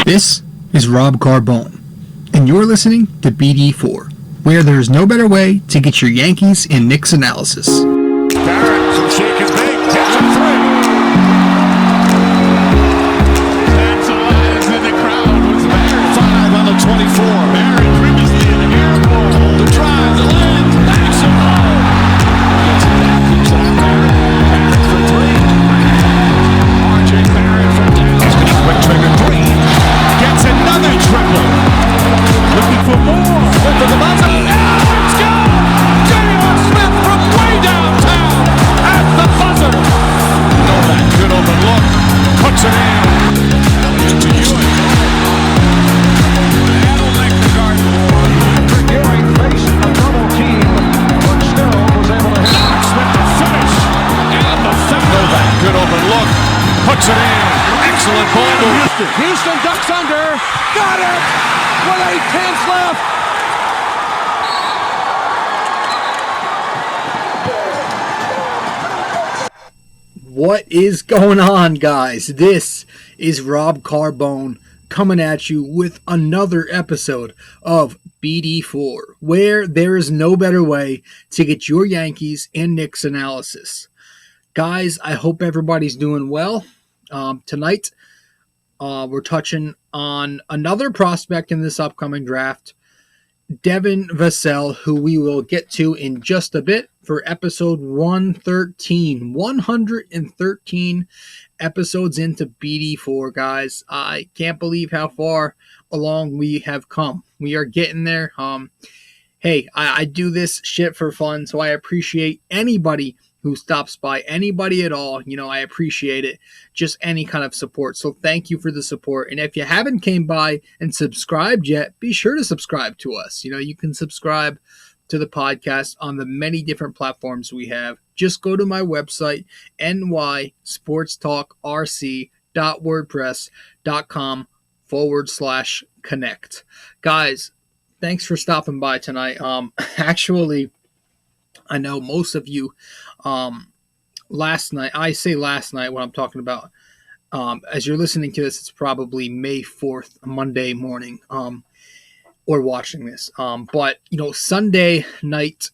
This is Rob Carbone, and you're listening to BD4, where there's no better way to get your Yankees and Knicks analysis. Barrett, some shake and bake, gets a three. Tanzalized in the crowd was Barrett. 5 on the 24. Barrett previously in the air ball. The drive, the lens, backs him home. Gets it back, keeps it out there. Barrett for three. RJ Barrett from Dallas. Quick trigger three. Gets another triple. Looking for more. Smith at the buzzer. Now it's gone. J.R. Smith from way downtown at the buzzer. Novak, good open look. Puts it in. Into Ewing. That'll make the guard war. After Ewing faced a double team, but still was able to hit. Smith to finish. And the finish. Novak, good open look. Puts it in. Excellent ball to Houston. Houston ducks under. Got it. With 8 tenths left. What is going on, guys? This is Rob Carbone coming at you with another episode of BD4, where there is no better way to get your Yankees and Knicks analysis. Guys, I hope everybody's doing well. Tonight, we're touching on another prospect in this upcoming draft, Devin Vassell, who we will get to in just a bit for episode 113. 113 episodes into BD4, guys. I can't believe how far along we have come. We are getting there. Hey, I do this shit for fun, so I appreciate anybody who stops by, anybody at all. I appreciate it. Just any kind of support. So thank you for the support. And if you haven't came by and subscribed yet, be sure to subscribe to us. You can subscribe to the podcast on the many different platforms we have. Just go to my website, nysportstalkrc.wordpress.com/connect. Guys, thanks for stopping by tonight. Actually, I know most of you, last night when I'm talking about, as you're listening to this, it's probably May 4th, Monday morning, or watching this. But, Sunday night,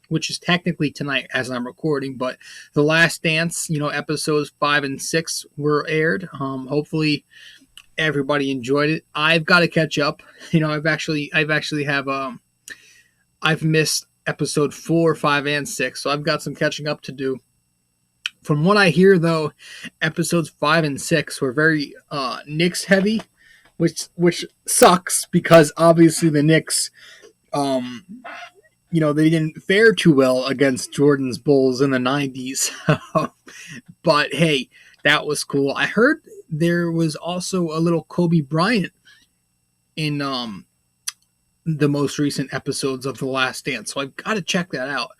which is technically tonight as I'm recording, but The Last Dance, episodes 5 and 6 were aired. Hopefully everybody enjoyed it. I've got to catch up. I've missed episode 4, 5, and 6, so I've got some catching up to do. From what I hear, though, episodes 5 and 6 were very Knicks heavy, which sucks because obviously the Knicks, they didn't fare too well against Jordan's Bulls in the 90s. But hey, that was cool. I heard there was also a little Kobe Bryant in the most recent episodes of The Last Dance. So I've got to check that out.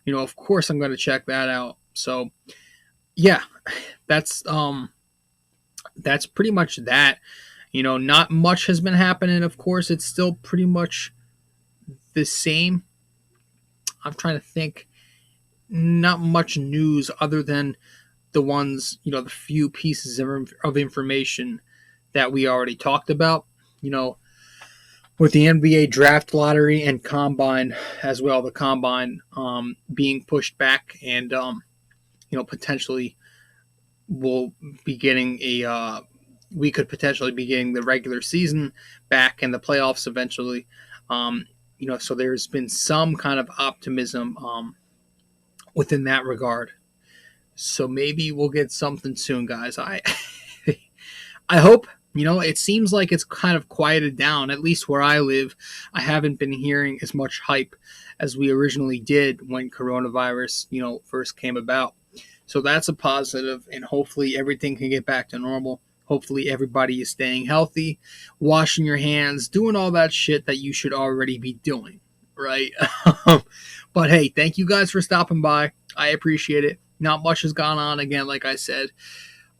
Of course I'm going to check that out. So yeah, that's pretty much that. Not much has been happening. Of course, it's still pretty much the same. I'm trying to think. Not much news other than the ones, the few pieces of information that we already talked about. With the NBA draft lottery and combine as well, the combine being pushed back, and potentially we'll be getting we could potentially be getting the regular season back and the playoffs eventually. So there's been some kind of optimism within that regard. So maybe we'll get something soon, guys. I hope. It seems like it's kind of quieted down, at least where I live. I haven't been hearing as much hype as we originally did when coronavirus, first came about. So that's a positive, and hopefully everything can get back to normal. Hopefully everybody is staying healthy, washing your hands, doing all that shit that you should already be doing, right? But hey, thank you guys for stopping by. I appreciate it. Not much has gone on again, like I said.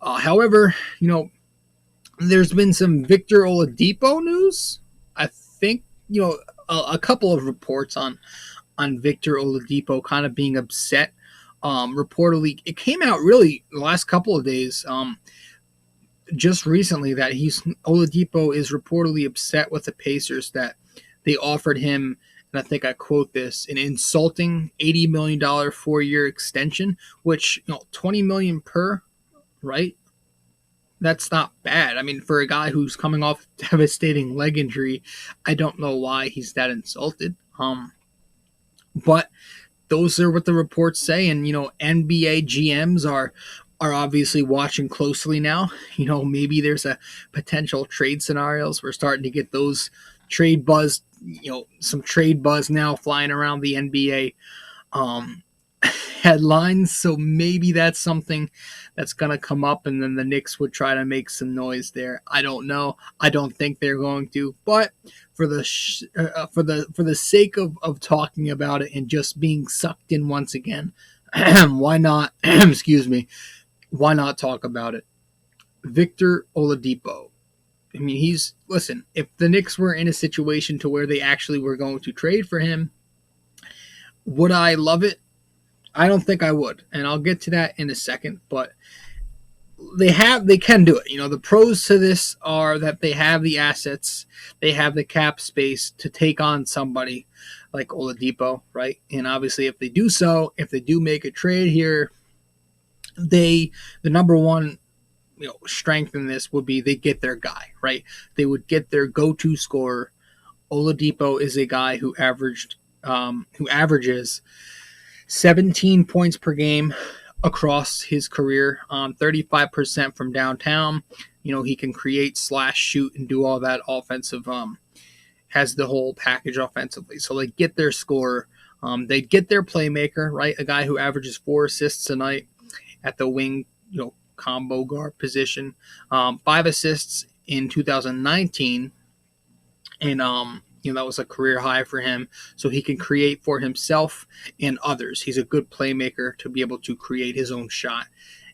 However, there's been some Victor Oladipo news. I think, a couple of reports on Victor Oladipo kind of being upset. Reportedly, it came out really the last couple of days. just recently that Oladipo is reportedly upset with the Pacers that they offered him, and I think I quote this, an insulting $80 million 4-year extension, which 20 million per, right? That's not bad. I mean, for a guy who's coming off a devastating leg injury, I don't know why he's that insulted. But those are what the reports say, and NBA GMs are obviously watching closely now. Maybe there's a potential trade scenarios. We're starting to get those trade buzz, some trade buzz now flying around the NBA headlines. So maybe that's something that's going to come up, and then the Knicks would try to make some noise there. I don't know. I don't think they're going to, but for the sake of talking about it and just being sucked in once again, why not? Excuse me. Why not talk about it? Victor Oladipo. I mean, listen. If the Knicks were in a situation to where they actually were going to trade for him, would I love it? I don't think I would, and I'll get to that in a second. But they can do it. The pros to this are that they have the assets, they have the cap space to take on somebody like Oladipo, right? And obviously, if they do make a trade here, the number one strength in this would be they get their guy, right? They would get their go-to scorer. Oladipo is a guy who averages 17 points per game across his career, 35% from downtown. He can create, slash, shoot, and do all that offensive. Has the whole package offensively. So they get their scorer. They get their playmaker, right? A guy who averages 4 assists a night at the wing, combo guard position. 5 assists in 2019, and that was a career high for him. So he can create for himself and others. He's a good playmaker to be able to create his own shot,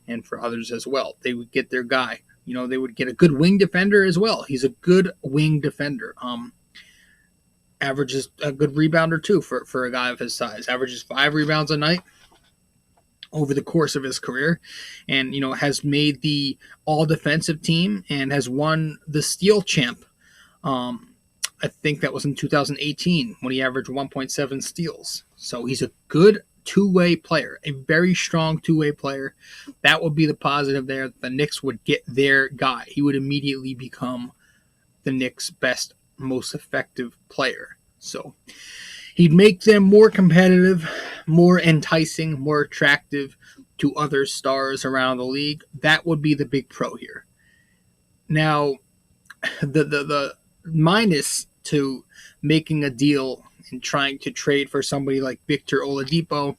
and for others as well. They would get their guy. They would get a good wing defender as well. He's a good wing defender. Averages a good rebounder too for a guy of his size. Averages 5 rebounds a night over the course of his career, and has made the all defensive team and has won the steal champ. I think that was in 2018 when he averaged 1.7 steals. So he's a good two-way player, a very strong two-way player. That would be the positive there. The Knicks would get their guy. He would immediately become the Knicks' best, most effective player. So he'd make them more competitive, more enticing, more attractive to other stars around the league. That would be the big pro here. Now, the minus to making a deal and trying to trade for somebody like Victor Oladipo,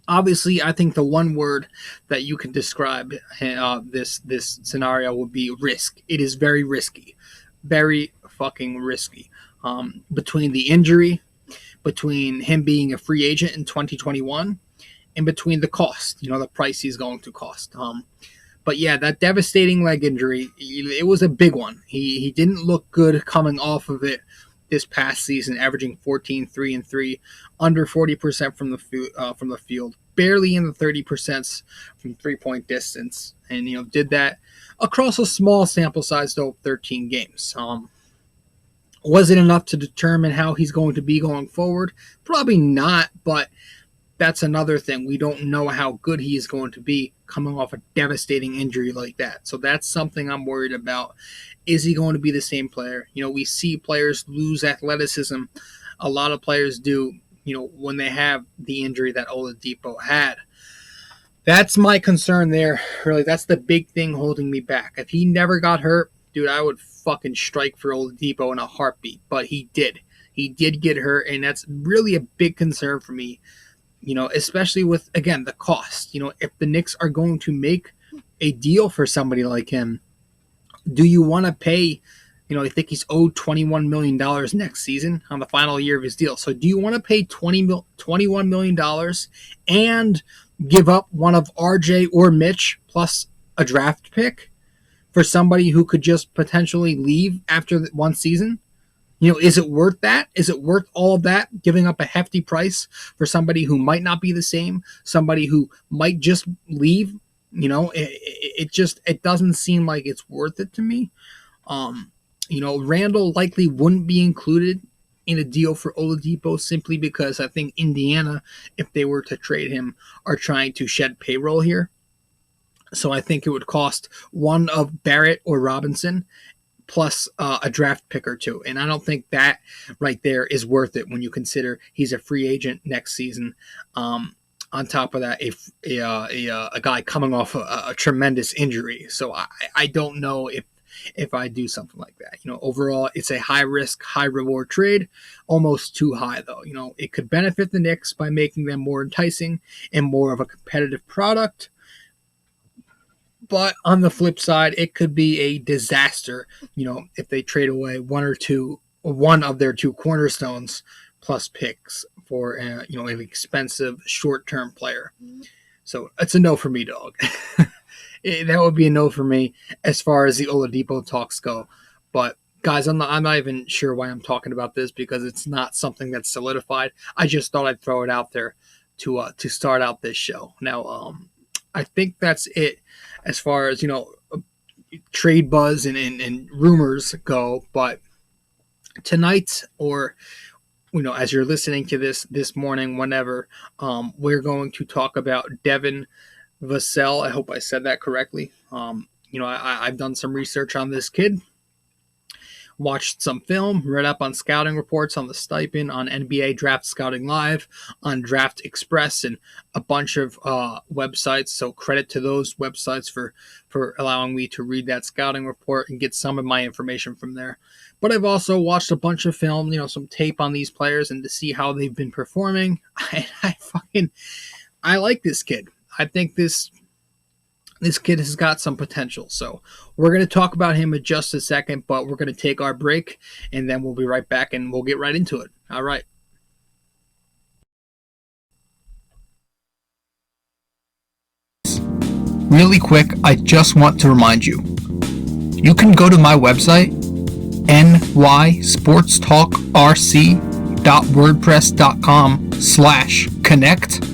obviously, I think the one word that you can describe this scenario would be risk. It is very risky, very fucking risky. Between the injury, between him being a free agent in 2021, and between the cost, the price he's going to cost. But yeah, that devastating leg injury, it was a big one. He didn't look good coming off of it this past season, averaging 14, 3 and 3, under 40% from the field, barely in the 30% from 3-point distance, and did that across a small sample size though, 13 games. Was it enough to determine how he's going to be going forward? Probably not, but that's another thing. We don't know how good he is going to be coming off a devastating injury like that. So that's something I'm worried about. Is he going to be the same player? We see players lose athleticism. A lot of players do, when they have the injury that Oladipo had. That's my concern there. Really, that's the big thing holding me back. If he never got hurt, dude, I would fucking strike for Oladipo in a heartbeat. But he did. He did get hurt, and that's really a big concern for me. Especially with, again, the cost. If the Knicks are going to make a deal for somebody like him, do you want to pay, I think he's owed $21 million next season on the final year of his deal. So do you want to pay $21 million and give up one of RJ or Mitch plus a draft pick for somebody who could just potentially leave after one season? Is it worth that? Is it worth all of that? Giving up a hefty price for somebody who might not be the same, somebody who might just leave It doesn't seem like it's worth it to me. Um, Randall likely wouldn't be included in a deal for Oladipo simply because I think Indiana, if they were to trade him, are trying to shed payroll here. So I think it would cost one of Barrett or Robinson plus a draft pick or two. And I don't think that right there is worth it when you consider he's a free agent next season. On top of that, a guy coming off a tremendous injury. So I don't know if I do something like that. Overall, it's a high risk, high reward trade, almost too high though. It could benefit the Knicks by making them more enticing and more of a competitive product. But on the flip side, it could be a disaster, if they trade away one of their two cornerstones plus picks for, an expensive short-term player. So it's a no for me, dog. That would be a no for me as far as the Oladipo talks go. But guys, I'm not even sure why I'm talking about this because it's not something that's solidified. I just thought I'd throw it out there to start out this show. Now, I think that's it as far as trade buzz and rumors go. But tonight, or as you're listening to this morning, whenever, we're going to talk about Devin Vassell. I hope I said that correctly. I've done some research on this kid, watched some film, read up on scouting reports on the stipend, on NBA Draft Scouting Live, on Draft Express, and a bunch of websites. So credit to those websites for allowing me to read that scouting report and get some of my information from there. But I've also watched a bunch of film, some tape on these players and to see how they've been performing. I like this kid. I think this kid has got some potential. So we're going to talk about him in just a second, but we're going to take our break, and then we'll be right back, and we'll get right into it. All right. Really quick, I just want to remind you, you can go to my website, nysportstalkrc.wordpress.com/connect,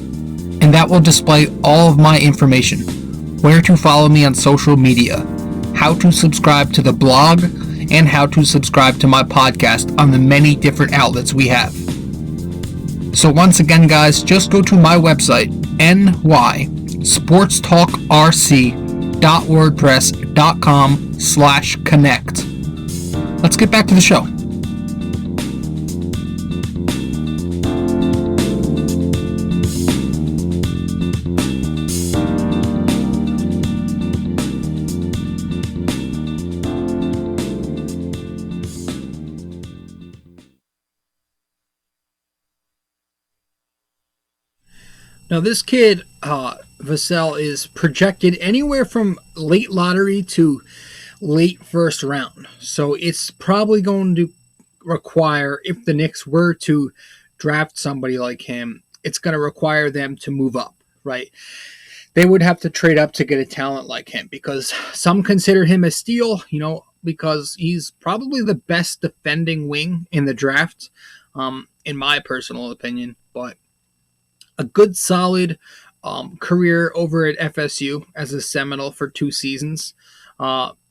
and that will display all of my information. Where to follow me on social media, how to subscribe to the blog, and how to subscribe to my podcast on the many different outlets we have. So once again, guys, just go to my website, nysportstalkrc.wordpress.com/connect. Let's get back to the show. Now, this kid, Vassell, is projected anywhere from late lottery to late first round. So it's probably going to require, if the Knicks were to draft somebody like him, it's going to require them to move up, right? They would have to trade up to get a talent like him because some consider him a steal, because he's probably the best defending wing in the draft, in my personal opinion. But a good, solid career over at FSU as a Seminole for 2 seasons.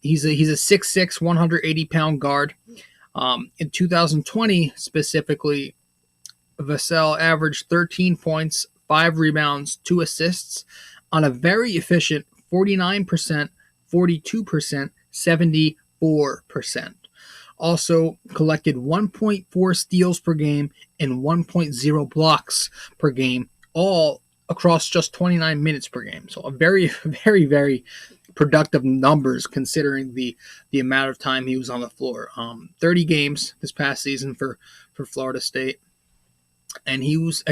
He's a 6'6", 180-pound guard. In 2020, specifically, Vassell averaged 13 points, 5 rebounds, 2 assists on a very efficient 49%, 42%, 74%. Also collected 1.4 steals per game and 1.0 blocks per game, all across just 29 minutes per game. So a very, very, very productive numbers considering the amount of time he was on the floor. 30 games this past season for Florida State. And he was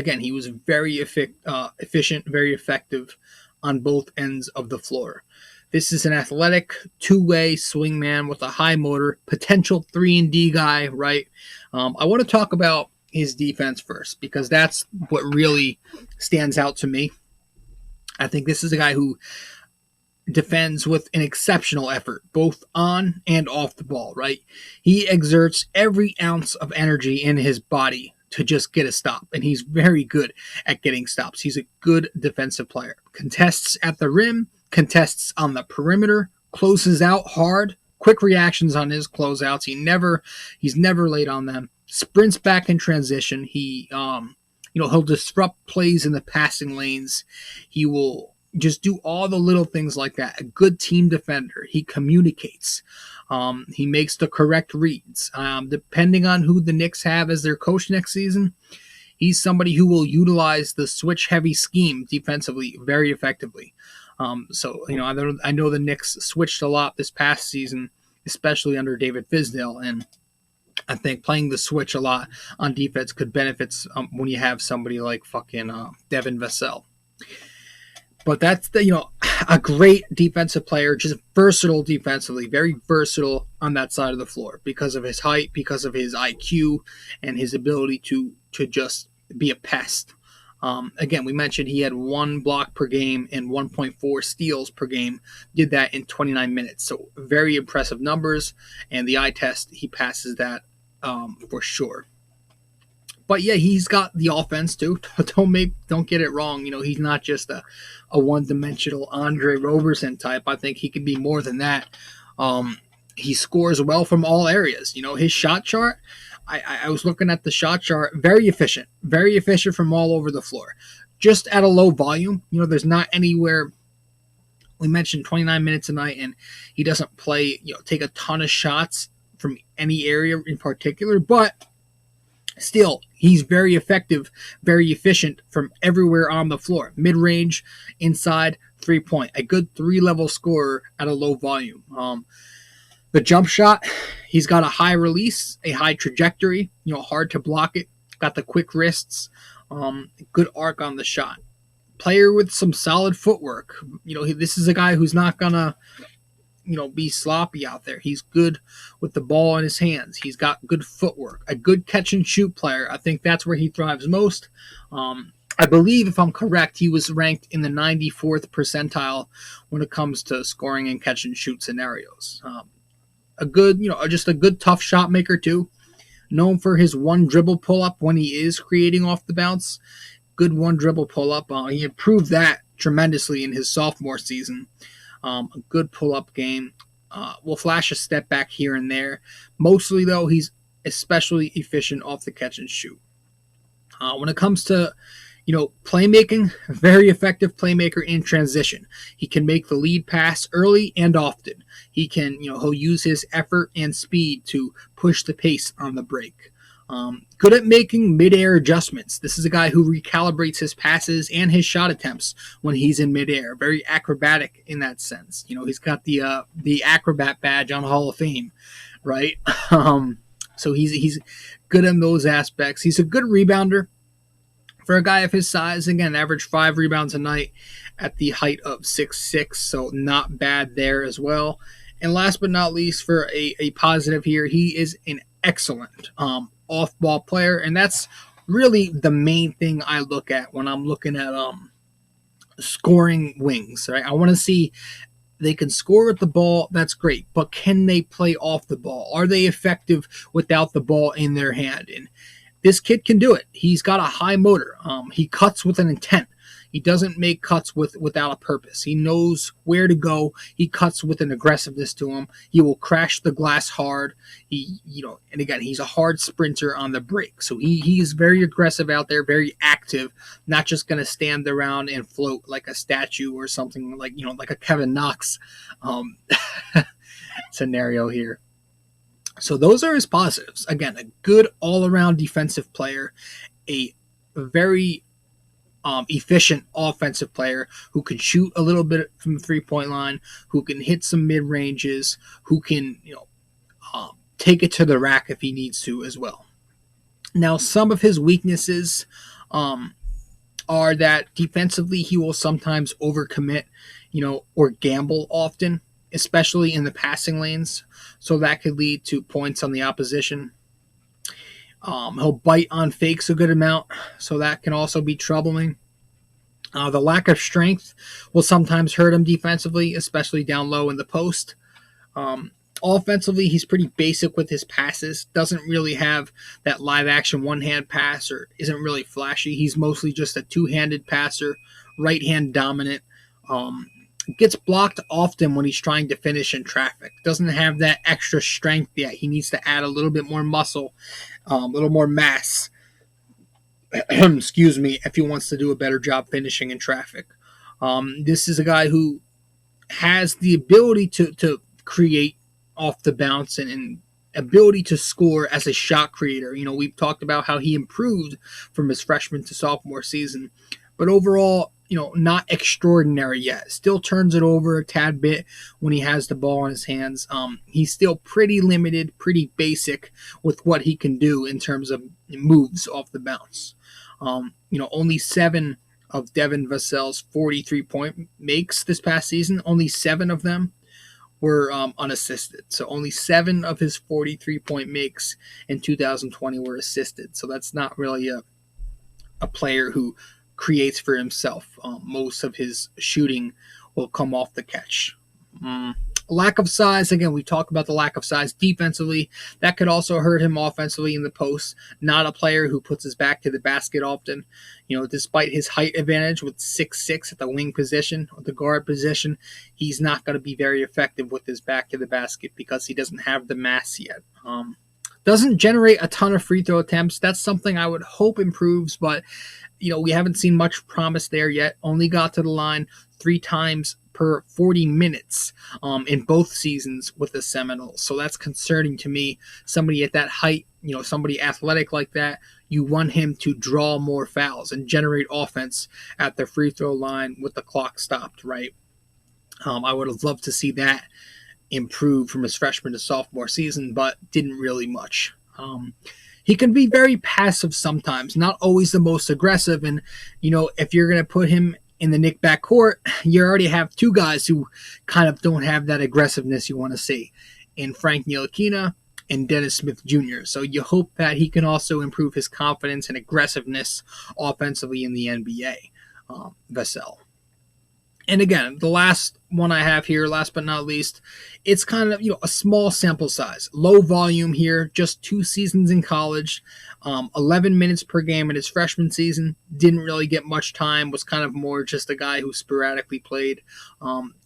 very efficient, very effective on both ends of the floor. This is an athletic, two-way swingman with a high motor, potential 3-and-D guy, right? I want to talk about his defense first because that's what really stands out to me. I think this is a guy who defends with an exceptional effort, both on and off the ball, right? He exerts every ounce of energy in his body to just get a stop, and he's very good at getting stops. He's a good defensive player. Contests at the rim, contests on the perimeter, closes out hard, quick reactions on his closeouts. He's never late on them. Sprints back in transition. He'll disrupt plays in the passing lanes. He will just do all the little things like that. A good team defender. He communicates. He makes the correct reads. Depending on who the Knicks have as their coach next season, he's somebody who will utilize the switch-heavy scheme defensively very effectively. I know the Knicks switched a lot this past season, especially under David Fizdale, and I think playing the switch a lot on defense could benefit when you have somebody like Devin Vassell. But that's a great defensive player, just versatile defensively, very versatile on that side of the floor because of his height, because of his IQ, and his ability to just be a pest. Again, we mentioned he had 1 block per game and 1.4 steals per game. Did that in 29 minutes. So very impressive numbers. And the eye test, he passes that for sure. But yeah, he's got the offense too. Don't get it wrong. He's not just a one-dimensional Andre Roberson type. I think he can be more than that. He scores well from all areas. His shot chart. I was looking at the shot chart. Very efficient from all over the floor. Just at a low volume. There's not anywhere. We mentioned 29 minutes a night, and he doesn't take a ton of shots from any area in particular, but still, he's very effective, very efficient from everywhere on the floor. Mid-range, inside, 3-point. A good 3-level scorer at a low volume. The jump shot, he's got a high release, a high trajectory, hard to block it. Got the quick wrists, good arc on the shot. Player with some solid footwork. This is a guy who's not going to be sloppy out there. He's good with the ball in his hands. He's got good footwork. A good catch and shoot player. I think that's where he thrives most. I believe, if I'm correct, he was ranked in the 94th percentile when it comes to scoring and catch and shoot scenarios. Just a good tough shot maker too. Known for his one dribble pull up when he is creating off the bounce. Good one dribble pull up. He improved that tremendously in his sophomore season. A good pull-up game. Will flash a step back here and there. Mostly, though, he's especially efficient off the catch and shoot. When it comes to, playmaking, very effective playmaker in transition. He can make the lead pass early and often. He can, he'll use his effort and speed to push the pace on the break. Good at making mid-air adjustments. This is a guy who recalibrates his passes and his shot attempts when he's in mid-air. Very acrobatic in that sense. He's got the acrobat badge on Hall of Fame, right? So he's good in those aspects. He's a good rebounder for a guy of his size. Again, average 5 rebounds a night at the height of 6'6", so not bad there as well. And last but not least, for a positive here, he is an excellent off-ball player, and that's really the main thing I look at when I'm looking at scoring wings. Right, I want to see they can score with the ball. That's great, but can they play off the ball? Are they effective without the ball in their hand? And this kid can do it. He's got a high motor. He cuts with an intent. He doesn't make cuts without a purpose. He knows where to go. He cuts with an aggressiveness to him. He will crash the glass hard. And again, he's a hard sprinter on the break. So he's very aggressive out there, very active, not just going to stand around and float like a statue or something like a Kevin Knox scenario here. So those are his positives. Again, a good all-around defensive player, a very efficient offensive player who can shoot a little bit from the three-point line, who can hit some mid-ranges, who can take it to the rack if he needs to as well. Now, some of his weaknesses are that defensively he will sometimes overcommit, or gamble often, especially in the passing lanes. So that could lead to points on the opposition. He'll bite on fakes a good amount, so that can also be troubling. The lack of strength will sometimes hurt him defensively, especially down low in the post. Offensively, he's pretty basic with his passes. Doesn't really have that live-action one-hand pass or isn't really flashy. He's mostly just a two-handed passer, right-hand dominant. Gets blocked often when he's trying to finish in traffic. Doesn't have that extra strength yet. He needs to add a little bit more muscle, a little more mass, excuse me, if he wants to do a better job finishing in traffic. This is a guy who has the ability to create off the bounce and ability to score as a shot creator. We've talked about how he improved from his freshman to sophomore season, but overall, not extraordinary yet. Still turns it over a tad bit when he has the ball in his hands. He's still pretty limited, pretty basic with what he can do in terms of moves off the bounce. Only 7 of Devin Vassell's 43-point makes this past season, only 7 of them were unassisted. So only 7 of his 43-point makes in 2020 were assisted. So that's not really a player who creates for himself. Most of his shooting will come off the catch. Lack of size, again, we talked about the lack of size defensively. That could also hurt him offensively in the post. Not a player who puts his back to the basket often. Despite his height advantage with 6'6" at the wing position, or the guard position, he's not going to be very effective with his back to the basket because he doesn't have the mass yet. Doesn't generate a ton of free throw attempts. That's something I would hope improves, but we haven't seen much promise there yet. Only got to the line 3 times per 40 minutes in both seasons with the Seminoles. So that's concerning to me. Somebody at that height, somebody athletic like that, you want him to draw more fouls and generate offense at the free throw line with the clock stopped, right? I would have loved to see that improve from his freshman to sophomore season, but didn't really much. He can be very passive sometimes, not always the most aggressive. And, if you're going to put him in the Knick backcourt, you already have 2 guys who kind of don't have that aggressiveness you want to see in Frank Ntilikina and Dennis Smith Jr. So you hope that he can also improve his confidence and aggressiveness offensively in the NBA, Vassell. And again, the last one I have here, last but not least, it's kind of, a small sample size. Low volume here, just 2 seasons in college, 11 minutes per game in his freshman season. Didn't really get much time, was kind of more just a guy who sporadically played.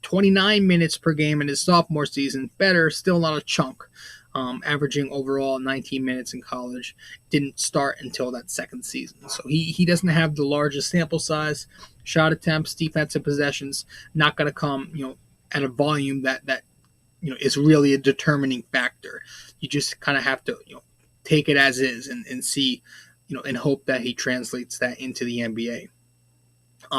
29 minutes per game in his sophomore season, better, still not a chunk. Averaging overall 19 minutes in college. Didn't start until that second season. So he doesn't have the largest sample size. Shot attempts, defensive possessions, not going to come, at a volume that is really a determining factor. You just kind of have to, take it as is and see, and hope that he translates that into the NBA.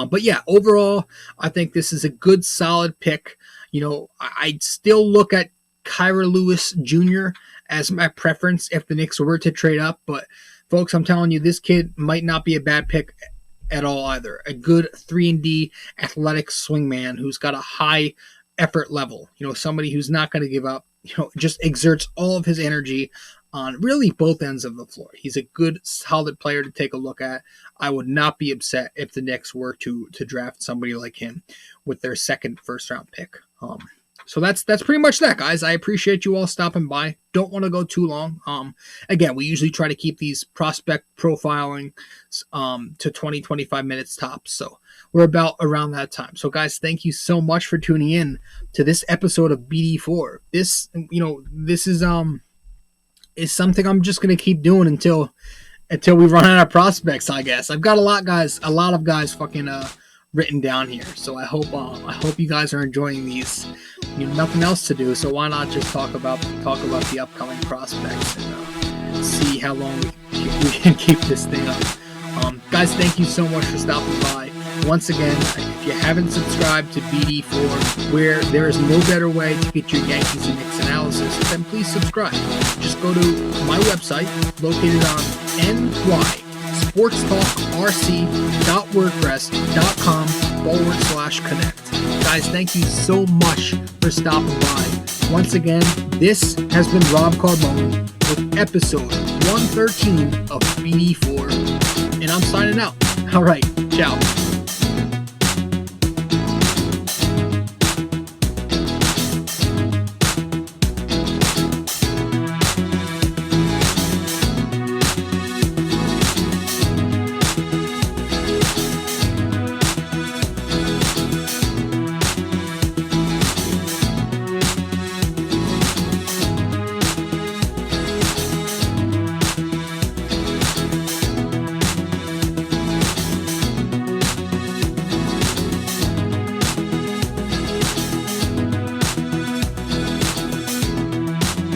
But yeah, overall, I think this is a good, solid pick. I'd still look at Kira Lewis Jr. as my preference if the Knicks were to trade up. But folks, I'm telling you, this kid might not be a bad pick at all either. A good 3-and-D athletic swingman who's got a high effort level. Somebody who's not going to give up. Just exerts all of his energy on really both ends of the floor. He's a good, solid player to take a look at. I would not be upset if the Knicks were to draft somebody like him with their second first-round pick. So that's pretty much that, guys. I appreciate you all stopping by. Don't want to go too long. Again, we usually try to keep these prospect profiling to 20, 25 minutes tops. So we're about around that time. So, guys, thank you so much for tuning in to this episode of BD4. This is something I'm just going to keep doing until we run out of prospects, I guess. I've got a lot of guys fucking written down here. So I hope you guys are enjoying these. Nothing else to do, so why not just talk about the upcoming prospects and see how long we can keep this thing up. Guys, thank you so much for stopping by. Once again, if you haven't subscribed to BD4, where there is no better way to get your Yankees and Knicks analysis, then please subscribe. Just go to my website, located on nysportstalkrc.wordpress.com/connect. Guys, thank you so much for stopping by. Once again, this has been Rob Carbone with episode 113 of BD4, and I'm signing out. All right, ciao.